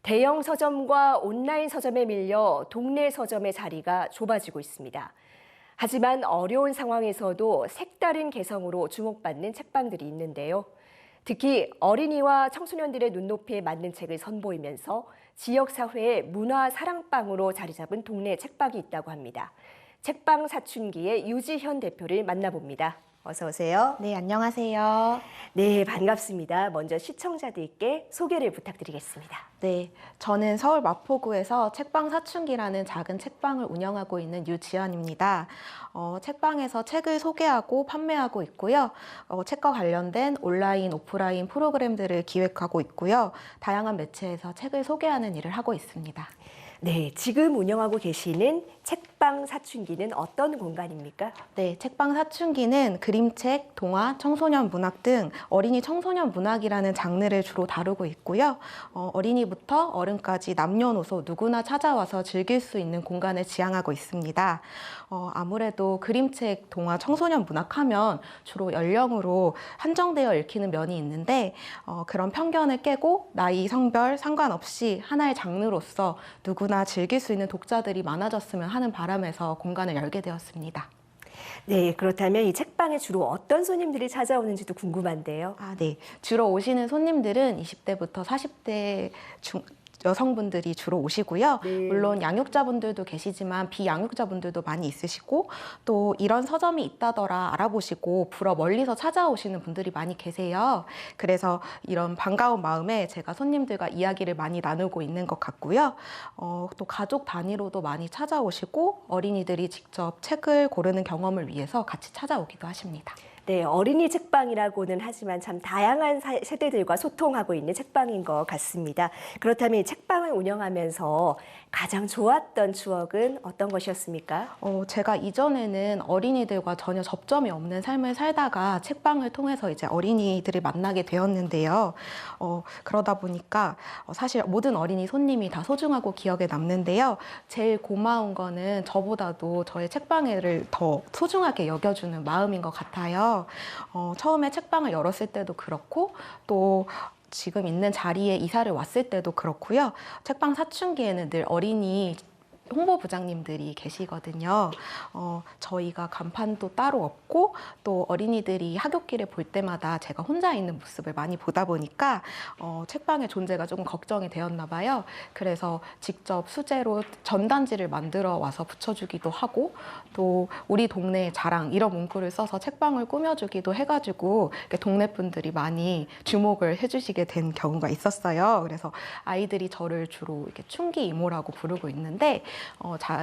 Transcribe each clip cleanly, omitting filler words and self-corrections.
대형 서점과 온라인 서점에 밀려 동네 서점의 자리가 좁아지고 있습니다. 하지만 어려운 상황에서도 색다른 개성으로 주목받는 책방들이 있는데요. 특히 어린이와 청소년들의 눈높이에 맞는 책을 선보이면서 지역사회의 문화 사랑방으로 자리 잡은 동네 책방이 있다고 합니다. 책방 사춘기의 유지현 대표를 만나봅니다. 어서 오세요. 네, 안녕하세요. 네, 반갑습니다. 먼저 시청자들께 소개를 부탁드리겠습니다. 네, 저는 서울 마포구에서 책방 사춘기라는 작은 책방을 운영하고 있는 유지연입니다. 책방에서 책을 소개하고 판매하고 있고요. 책과 관련된 온라인, 오프라인 프로그램들을 기획하고 있고요. 다양한 매체에서 책을 소개하는 일을 하고 있습니다. 네, 지금 운영하고 계시는 책방 사춘기는 어떤 공간입니까? 네, 책방 사춘기는 그림책, 동화, 청소년 문학 등 어린이 청소년 문학이라는 장르를 주로 다루고 있고요. 어린이부터 어른까지 남녀노소 누구나 찾아와서 즐길 수 있는 공간을 지향하고 있습니다. 아무래도 그림책, 동화, 청소년 문학 하면 주로 연령으로 한정되어 읽히는 면이 있는데 그런 편견을 깨고 나이, 성별 상관없이 하나의 장르로서 누구나 즐길 수 있는 독자들이 많아졌으면 하는 바람에서 공간을 열게 되었습니다. 네, 그렇다면 이 책방에 주로 어떤 손님들이 찾아오는지도 궁금한데요. 네. 주로 오시는 손님들은 20대부터 40대 여성분들이 주로 오시고요. 네. 물론 양육자분들도 계시지만 비양육자분들도 많이 있으시고 또 이런 서점이 있다더라 알아보시고 불어 멀리서 찾아오시는 분들이 많이 계세요. 그래서 이런 반가운 마음에 제가 손님들과 이야기를 많이 나누고 있는 것 같고요. 또 가족 단위로도 많이 찾아오시고 어린이들이 직접 책을 고르는 경험을 위해서 같이 찾아오기도 하십니다. 네, 어린이 책방이라고는 하지만 참 다양한 세대들과 소통하고 있는 책방인 것 같습니다. 그렇다면 이 책방을 운영하면서 가장 좋았던 추억은 어떤 것이었습니까? 제가 이전에는 어린이들과 전혀 접점이 없는 삶을 살다가 책방을 통해서 이제 어린이들을 만나게 되었는데요. 그러다 보니까 사실 모든 어린이 손님이 다 소중하고 기억에 남는데요. 제일 고마운 거는 저보다도 저의 책방을 더 소중하게 여겨주는 마음인 것 같아요. 처음에 책방을 열었을 때도 그렇고 또 지금 있는 자리에 이사를 왔을 때도 그렇고요. 책방 사춘기에는 늘 어린이 홍보부장님들이 계시거든요. 저희가 간판도 따로 없고 또 어린이들이 하굣길을 볼 때마다 제가 혼자 있는 모습을 많이 보다 보니까 책방의 존재가 조금 걱정이 되었나 봐요. 그래서 직접 수제로 전단지를 만들어 와서 붙여주기도 하고 또 우리 동네의 자랑 이런 문구를 써서 책방을 꾸며주기도 해가지고 동네 분들이 많이 주목을 해주시게 된 경우가 있었어요. 그래서 아이들이 저를 주로 이렇게 춘기 이모라고 부르고 있는데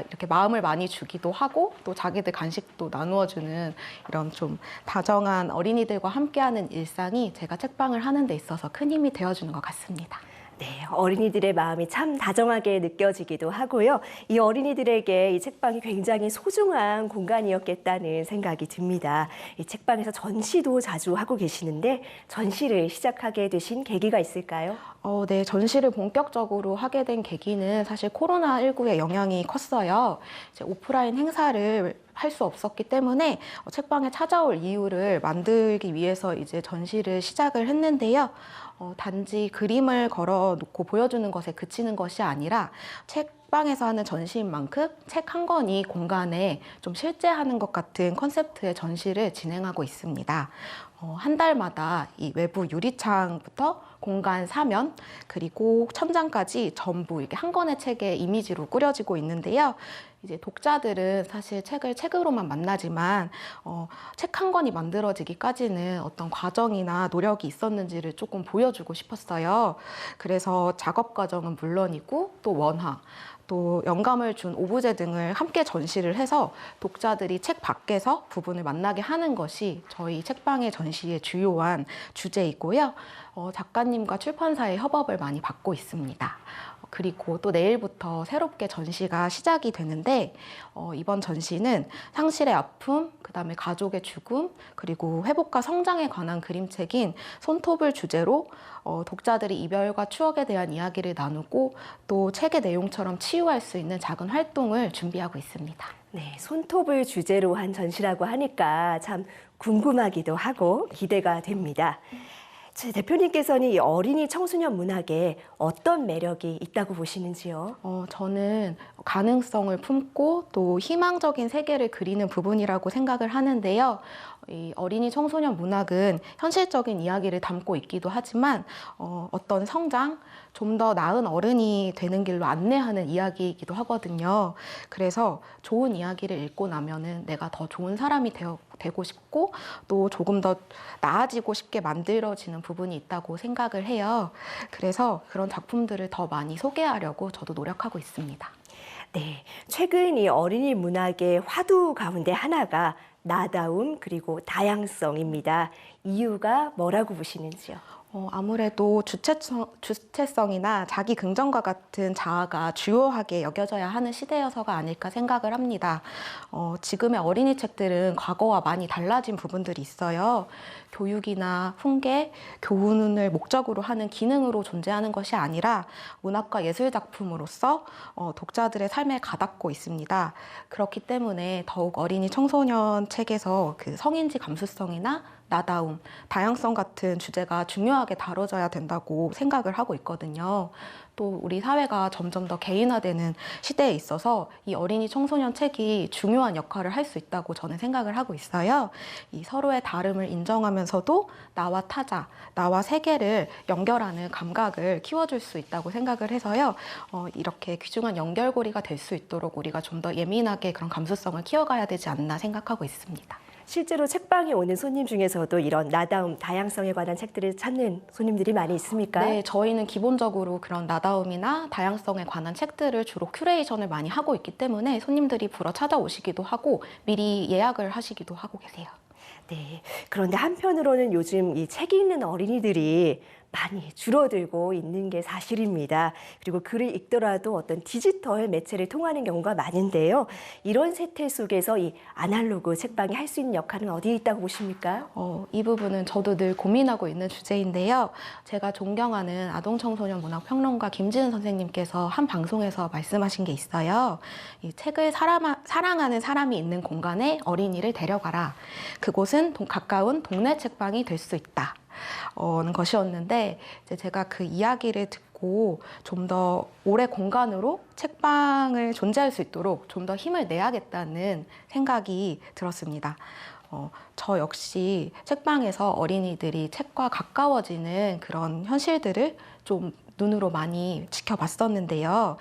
이렇게 마음을 많이 주기도 하고 또 자기들 간식도 나누어주는 이런 좀 다정한 어린이들과 함께하는 일상이 제가 책방을 하는 데 있어서 큰 힘이 되어주는 것 같습니다. 네, 어린이들의 마음이 참 다정하게 느껴지기도 하고요. 이 어린이들에게 이 책방이 굉장히 소중한 공간이었겠다는 생각이 듭니다. 이 책방에서 전시도 자주 하고 계시는데 전시를 시작하게 되신 계기가 있을까요? 네, 전시를 본격적으로 하게 된 계기는 사실 코로나19의 영향이 컸어요. 이제 오프라인 행사를 할 수 없었기 때문에 책방에 찾아올 이유를 만들기 위해서 이제 전시를 시작을 했는데요. 단지 그림을 걸어 놓고 보여주는 것에 그치는 것이 아니라 책방에서 하는 전시인 만큼 책 한 권이 공간에 좀 실제하는 것 같은 컨셉트의 전시를 진행하고 있습니다. 한 달마다 이 외부 유리창부터 공간 사면 그리고 천장까지 전부 이렇게 한 권의 책의 이미지로 꾸려지고 있는데요. 이제 독자들은 사실 책을 책으로만 만나지만 책 한 권이 만들어지기까지는 어떤 과정이나 노력이 있었는지를 조금 보여주고 싶었어요. 그래서 작업 과정은 물론이고 또 원화, 또 영감을 준 오브제 등을 함께 전시를 해서 독자들이 책 밖에서 부분을 만나게 하는 것이 저희 책방의 전시의 주요한 주제이고요. 작가님과 출판사의 협업을 많이 받고 있습니다. 그리고 또 내일부터 새롭게 전시가 시작이 되는데 이번 전시는 상실의 아픔, 그다음에 가족의 죽음, 그리고 회복과 성장에 관한 그림책인 손톱을 주제로 독자들이 이별과 추억에 대한 이야기를 나누고 또 책의 내용처럼 치유할 수 있는 작은 활동을 준비하고 있습니다. 네, 손톱을 주제로 한 전시라고 하니까 참 궁금하기도 하고 기대가 됩니다. 제 대표님께서는 이 어린이 청소년 문학에 어떤 매력이 있다고 보시는지요? 저는 가능성을 품고 또 희망적인 세계를 그리는 부분이라고 생각을 하는데요. 이 어린이 청소년 문학은 현실적인 이야기를 담고 있기도 하지만 어떤 성장, 좀 더 나은 어른이 되는 길로 안내하는 이야기이기도 하거든요. 그래서 좋은 이야기를 읽고 나면은 내가 더 좋은 사람이 되고 싶고 또 조금 더 나아지고 싶게 만들어지는 부분이 있다고 생각을 해요. 그래서 그런 작품들을 더 많이 소개하려고 저도 노력하고 있습니다. 네, 최근 이 어린이 문학의 화두 가운데 하나가 나다움 그리고 다양성입니다. 이유가 뭐라고 보시는지요? 아무래도 주체성이나 자기 긍정과 같은 자아가 주요하게 여겨져야 하는 시대여서가 아닐까 생각을 합니다. 지금의 어린이 책들은 과거와 많이 달라진 부분들이 있어요. 교육이나 훈계, 교훈을 목적으로 하는 기능으로 존재하는 것이 아니라 문학과 예술 작품으로서 독자들의 삶에 가닿고 있습니다. 그렇기 때문에 더욱 어린이 청소년 책에서 그 성인지 감수성이나 나다움, 다양성 같은 주제가 중요하게 다뤄져야 된다고 생각을 하고 있거든요. 또 우리 사회가 점점 더 개인화되는 시대에 있어서 이 어린이 청소년 책이 중요한 역할을 할 수 있다고 저는 생각을 하고 있어요. 이 서로의 다름을 인정하면서도 나와 타자, 나와 세계를 연결하는 감각을 키워줄 수 있다고 생각을 해서요. 이렇게 귀중한 연결고리가 될 수 있도록 우리가 좀 더 예민하게 그런 감수성을 키워가야 되지 않나 생각하고 있습니다. 실제로 책방에 오는 손님 중에서도 이런 나다움, 다양성에 관한 책들을 찾는 손님들이 많이 있습니까? 네, 저희는 기본적으로 그런 나다움이나 다양성에 관한 책들을 주로 큐레이션을 많이 하고 있기 때문에 손님들이 보러 찾아오시기도 하고 미리 예약을 하시기도 하고 계세요. 네. 그런데 한편으로는 요즘 이 책 읽는 어린이들이 많이 줄어들고 있는 게 사실입니다. 그리고 글을 읽더라도 어떤 디지털 매체를 통하는 경우가 많은데요. 이런 세태 속에서 이 아날로그 책방이 할 수 있는 역할은 어디에 있다고 보십니까? 이 부분은 저도 늘 고민하고 있는 주제인데요. 제가 존경하는 아동청소년 문학평론가 김지은 선생님께서 한 방송에서 말씀하신 게 있어요. 이 책을 사랑하는 사람이 있는 공간에 어린이를 데려가라. 그곳은 가까운 동네 책방이 될 수 있다. 는 것이었는데 이제 제가 그 이야기를 듣고 좀 더 오래 공간으로 책방을 존재할 수 있도록 좀 더 힘을 내야겠다는 생각이 들었습니다. 저 역시 책방에서 어린이들이 책과 가까워지는 그런 현실들을 좀 눈으로 많이 지켜봤었는데요.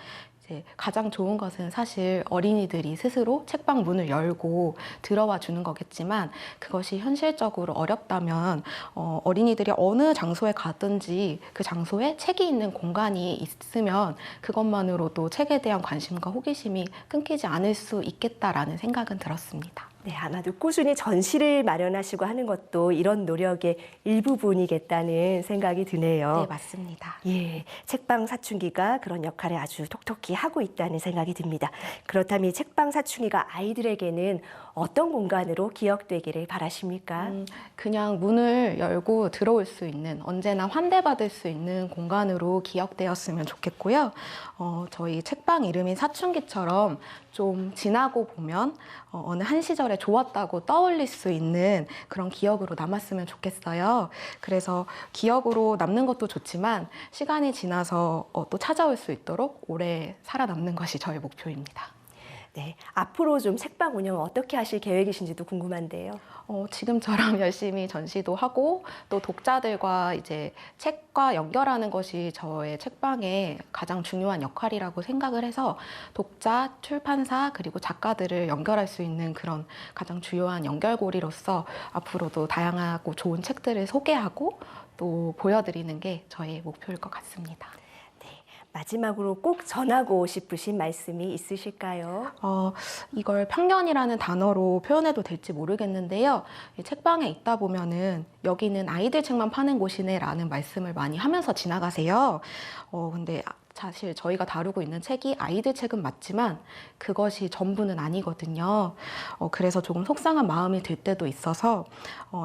가장 좋은 것은 사실 어린이들이 스스로 책방 문을 열고 들어와 주는 거겠지만 그것이 현실적으로 어렵다면 어린이들이 어느 장소에 가든지 그 장소에 책이 있는 공간이 있으면 그것만으로도 책에 대한 관심과 호기심이 끊기지 않을 수 있겠다라는 생각은 들었습니다. 네, 아마도 꾸준히 전시를 마련하시고 하는 것도 이런 노력의 일부분이겠다는 생각이 드네요. 네, 맞습니다. 예, 책방 사춘기가 그런 역할을 아주 톡톡히 하고 있다는 생각이 듭니다. 그렇다면 이 책방 사춘기가 아이들에게는 어떤 공간으로 기억되기를 바라십니까? 그냥 문을 열고 들어올 수 있는 언제나 환대받을 수 있는 공간으로 기억되었으면 좋겠고요. 저희 책방 이름인 사춘기처럼 좀 지나고 보면 어느 한 시절에 좋았다고 떠올릴 수 있는 그런 기억으로 남았으면 좋겠어요. 그래서 기억으로 남는 것도 좋지만 시간이 지나서 또 찾아올 수 있도록 오래 살아남는 것이 저의 목표입니다. 네, 앞으로 좀 책방 운영을 어떻게 하실 계획이신지도 궁금한데요. 지금처럼 열심히 전시도 하고 또 독자들과 이제 책과 연결하는 것이 저의 책방의 가장 중요한 역할이라고 생각을 해서 독자, 출판사 그리고 작가들을 연결할 수 있는 그런 가장 주요한 연결고리로서 앞으로도 다양하고 좋은 책들을 소개하고 또 보여드리는 게 저의 목표일 것 같습니다. 마지막으로 꼭 전하고 싶으신 말씀이 있으실까요? 이걸 편견이라는 단어로 표현해도 될지 모르겠는데요. 이 책방에 있다 보면은 여기는 아이들 책만 파는 곳이네 라는 말씀을 많이 하면서 지나가세요. 근데 사실 저희가 다루고 있는 책이 아이들 책은 맞지만 그것이 전부는 아니거든요. 그래서 조금 속상한 마음이 들 때도 있어서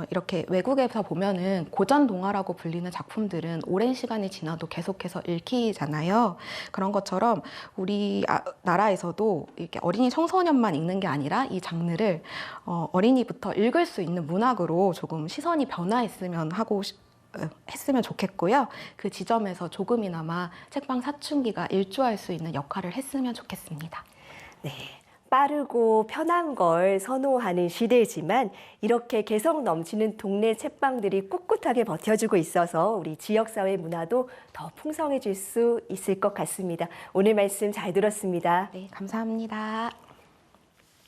이렇게 외국에서 보면은 고전 동화라고 불리는 작품들은 오랜 시간이 지나도 계속해서 읽히잖아요. 그런 것처럼 우리 나라에서도 이렇게 어린이 청소년만 읽는 게 아니라 이 장르를 어린이부터 읽을 수 있는 문학으로 조금 시선이 변화했으면 하고 했으면 좋겠고요. 그 지점에서 조금이나마 책방 사춘기가 일조할 수 있는 역할을 했으면 좋겠습니다. 네. 빠르고 편한 걸 선호하는 시대지만 이렇게 개성 넘치는 동네 책방들이 꿋꿋하게 버텨주고 있어서 우리 지역사회 문화도 더 풍성해질 수 있을 것 같습니다. 오늘 말씀 잘 들었습니다. 네, 감사합니다.